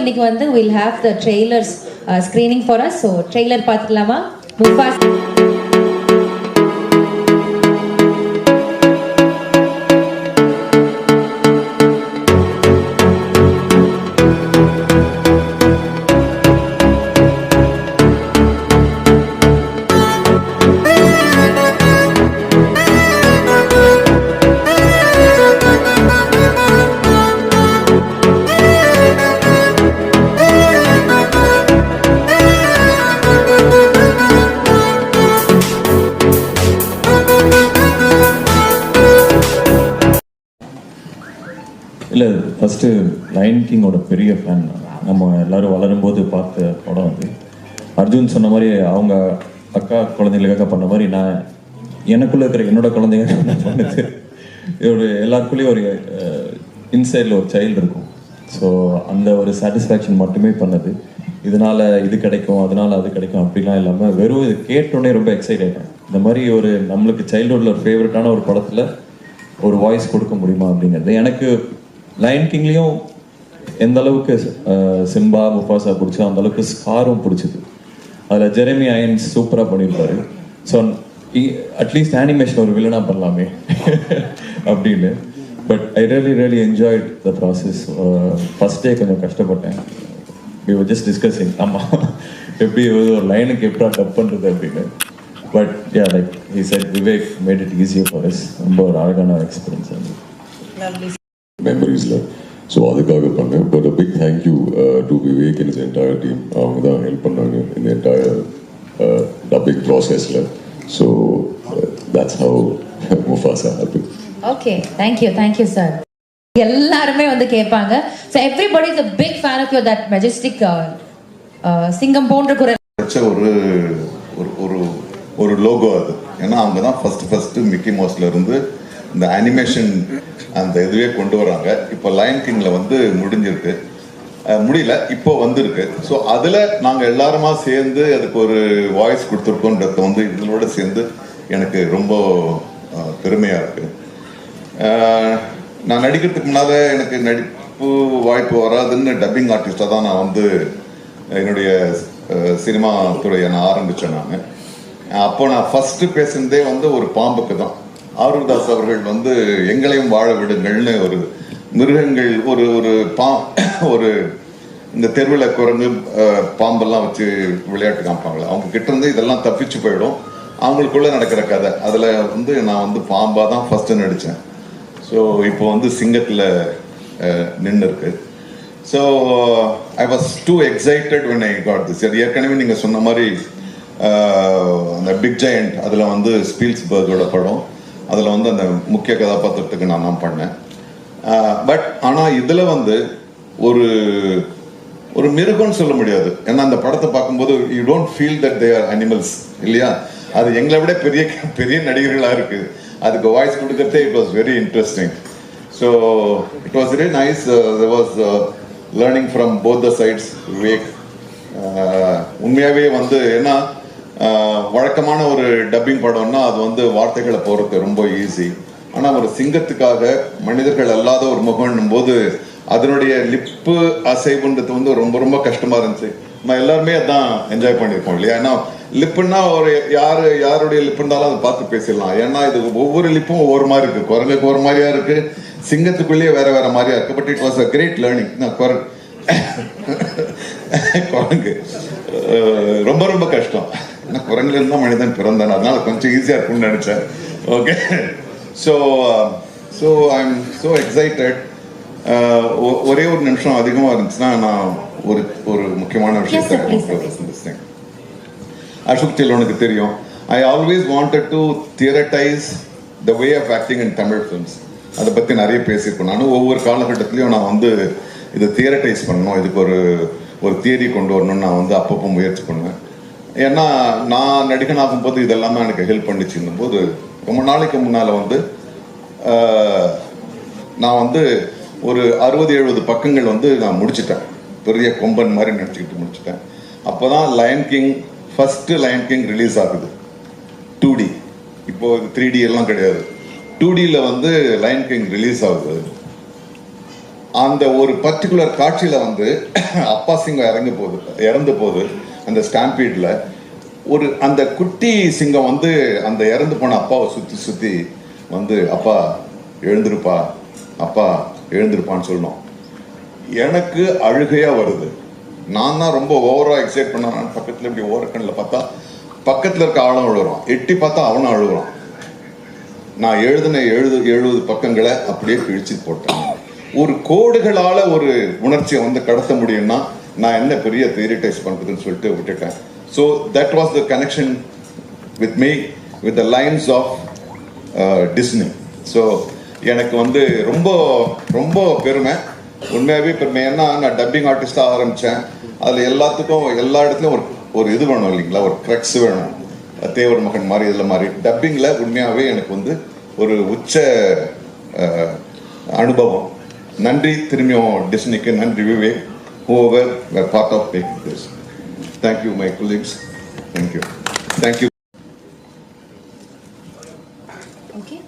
இன்னைக்கு வந்து we'll have the trailers screening for us. So trailer பார்த்துக்கலாமா? முஃபாசா இல்லை ஃபஸ்ட்டு லயன் கிங்கோட பெரிய ஃபேன். நம்ம எல்லோரும் வளரும்போது பார்த்த படம் அது. அர்ஜுன் சொன்ன மாதிரி அவங்க அக்கா குழந்தைங்களுக்காக பண்ண மாதிரி நான் எனக்குள்ளே இருக்கிற என்னோட குழந்தைங்க பண்ணது. ஒரு எல்லாருக்குள்ளேயும் ஒரு இன்சைடில் ஒரு சைல்டு இருக்கும். ஸோ அந்த ஒரு சாட்டிஸ்ஃபேக்ஷன் மட்டுமே பண்ணது. இதனால் இது கிடைக்கும், அதனால் அது கிடைக்கும் அப்படிலாம் இல்லாமல் வெறும் இது கேட்டோடனே ரொம்ப எக்ஸைட் ஆகிட்டேன். இந்த மாதிரி ஒரு நம்மளுக்கு சைல்டுஹுட்டில் ஒரு ஃபேவரட்டான ஒரு படத்தில் ஒரு வாய்ஸ் கொடுக்க முடியுமா அப்படிங்கிறது. எனக்கு லயன் கிங்லேயும் எந்த அளவுக்கு சிம்பா முஃபாசா பிடிச்சோ அந்த அளவுக்கு ஸ்காரும் பிடிச்சிது. அதில் ஜெரமி ஐயன்ஸ் சூப்பராக பண்ணியிருப்பாரு. ஸோ அட்லீஸ்ட் அனிமேஷன் ஒரு வில்லனாக பண்ணலாமே அப்படின்னு. But I really enjoyed the process. First day கொஞ்சம் கஷ்டப்பட்டேன். we were just discussing ஆமாம் எப்படி ஒரு லைனுக்கு எப்படா டப் பண்ணுறது அப்படின்னு. But yeah like he said Vivek made it easier for us. ரொம்ப ஒரு அழகான எக்ஸ்பீரியன்ஸ் அது. மெமரிஸில் ஸோ அதுக்காக பண்ணேன். But a big thank you to Vivek and his entire team. அவங்க தான் ஹெல்ப் பண்ணாங்க இந்த என்டையர் டப்பிங் ப்ராசஸில். So that's how Mufasa happen. Okay, thank you sir. எல்லாருமே வந்து கேட்பாங்க. So everybody is a big fan of you, that majestic சிங்கம் போன்ற குரல் ஒரு லோகோ அது. ஏன்னா அவங்க தான் ஃபர்ஸ்ட் மிக்கி மவுஸ்ல இருந்து இந்த அனிமேஷன் அந்த இதுவே கொண்டு வராங்க. இப்போ லயன் கிங்ல வந்து முடியல, இப்போ வந்திருக்கு. ஸோ அதில் நாங்கள் எல்லாருமா சேர்ந்து அதுக்கு ஒரு வாய்ஸ் கொடுத்துருக்கோன்றத வந்து இதோட சேர்ந்து எனக்கு ரொம்ப பெருமையாக இருக்கு. நான் நடிக்கிறதுக்கு முன்னால் எனக்கு நடிப்பு வாய்ப்பு வராதுன்னு டப்பிங் ஆர்டிஸ்டாக தான் நான் வந்து என்னுடைய சினிமா துறையை நான் ஆரம்பித்தேன். அப்போ நான் ஃபஸ்ட்டு பேசுனதே வந்து ஒரு பாம்புக்கு தான். ஆரூர்தாஸ் அவர்கள் வந்து எங்களையும் வாழ விடுங்கள்னு ஒரு மிருகங்கள் ஒரு இந்த தெருவில் குரங்கு பாம்பெல்லாம் வச்சு விளையாட்டு காமிப்பாங்களே, அவங்க கிட்ட இருந்து இதெல்லாம் தப்பிச்சு போயிடும். அவங்களுக்குள்ள நடக்கிற கதை அதில் வந்து நான் வந்து பாம்பாக தான் ஃபஸ்ட்டு நடித்தேன். ஸோ இப்போ வந்து சிங்கத்தில் நின்று இருக்கு. So I was two excited when I got this. ஏற்கனவே நீங்கள் சொன்ன மாதிரி அந்த பிக் ஜெயண்ட் அதில் வந்து ஸ்பீல்ஸ்பர்கோட படம், அதில் வந்து அந்த முக்கிய கதாபாத்திரத்துக்கு நான் தான் பண்ணேன். பட் ஆனால் இதில் வந்து ஒரு மிருகம்னு சொல்ல முடியாது. ஏன்னா அந்த படத்தை பார்க்கும்போது you don't feel that they are animals இல்லையா. அது எங்களை விட பெரிய நடிகர்களாக இருக்குது. அதுக்கு வாய்ஸ் கொடுக்கறதே it was very interesting. So it was very nice. There was learning from both the sides. Vivek உண்மையாகவே வந்து ஏன்னா வழக்கமான ஒரு டப்பிங் படம்னா அது வந்து வார்த்தைகளை போகிறது ரொம்ப ஈஸி. ஆனால் ஒரு சிங்கத்துக்காக மனிதர்கள் அல்லாத ஒரு முகம்னும் போது அதனுடைய லிப்பு அசைவுன்றது வந்து ரொம்ப ரொம்ப கஷ்டமா இருந்துச்சு. நம்ம எல்லாருமே அதான் என்ஜாய் பண்ணியிருக்கோம் இல்லையா. ஏன்னா லிப்புன்னா ஒரு யாருடைய லிப்பு இருந்தாலும் அதை பார்த்து பேசிடலாம். ஏன்னா இது ஒவ்வொரு லிப்பும் ஒவ்வொரு மாதிரி இருக்கு. குரங்குக்கு ஒரு மாதிரியா இருக்கு, சிங்கத்துக்குள்ளேயே வேற மாதிரியா இருக்கு. But it was a great learning. குரங்கு ரொம்ப ரொம்ப கஷ்டம். ஏன்னா குரங்குல இருந்தா மனிதன் பிறந்தான், அதனால கொஞ்சம் ஈஸியா இருக்கும்னு நினைச்சேன். Okay, so I am so excited. ஒரே ஒரு நிமிஷம் அதிகமாக இருந்துச்சுன்னா நான் ஒரு முக்கியமான விஷயத்தை அசோக் செல்வனுக்கு தெரியும். I always wanted to theorise the way of acting in Tamil films. அதை பற்றி நிறைய பேசியிருக்கேன். நானும் ஒவ்வொரு காலகட்டத்திலையும் நான் வந்து இதை தியரட்டைஸ் பண்ணணும், இதுக்கு ஒரு தியரி கொண்டு வரணும்னு நான் வந்து அப்பப்போ முயற்சி பண்ணுவேன். ஏன்னா நான் நடிகன் ஆகும்போது இதெல்லாமே எனக்கு ஹெல்ப் பண்ணிச்சுன்னும் போது ரொம்ப நாளைக்கு முன்னால் வந்து நான் வந்து ஒரு 60-70 பக்கங்கள் வந்து நான் முடிச்சுட்டேன். பெரிய கொம்பன் மாதிரி நினச்சிக்கிட்டு முடிச்சுட்டேன். அப்போ தான் Lion King first Lion King release ஆகுது 2D. இப்போ 3D எல்லாம் கிடையாது. 2Dயில் வந்து லயன் கிங் ரிலீஸ் ஆகுது. அந்த ஒரு பர்டிகுலர் காட்சியில வந்து அப்பா சிங்கம் இறந்து போகுது அந்த ஸ்டாம்பீட்ல. ஒரு அந்த குட்டி சிங்கம் வந்து அந்த இறந்து போன அப்பாவை சுத்தி சுத்தி வந்து அப்பா எழுந்திருப்பா, அப்பா எழுந்திருப்பான்னு சொல்லணும். எனக்கு அழுகையா வருது. நான் தான் ரொம்ப ஓவரா எக்ஸைட் பண்ண, பக்கத்துல இப்படி ஓரக்கண்ணில் பார்த்தா பக்கத்துல இருக்க ஆளும் அழுகுறான், எட்டி பார்த்தா அவனும் அழுகுறான். நான் எழுதின 70 பக்கங்களை அப்படியே கிழிச்சு போட்டேன். ஒரு கோடுகளால ஒரு உணர்ச்சியை வந்து கடத்த முடியும்னா நான் என்ன பெரிய தியரிட்டைஸ் பண்றதுன்னு சொல்லிட்டு விட்டுட்டேன். So that was the connection with me with the lines of Disney. ஸோ எனக்கு வந்து ரொம்ப ரொம்ப பெருமை, உண்மையாகவே பெருமை. ஏன்னா நான் டப்பிங் ஆர்டிஸ்டாக ஆரம்பித்தேன். அதில் எல்லாத்துக்கும் எல்லா இடத்துலையும் ஒரு இது வேணும் இல்லைங்களா, ஒரு க்ரக்ஸ் வேணும். தேவர் மகன் மாதிரி இதில் மாதிரி டப்பிங்கில் உண்மையாகவே எனக்கு வந்து ஒரு உச்ச அனுபவம். நன்றி திரும்பியும் டிஸ்னிக்கு, நன்றி Vivek, whoever were part of making this. Thank you my colleagues. Thank you. Thank you. Okay.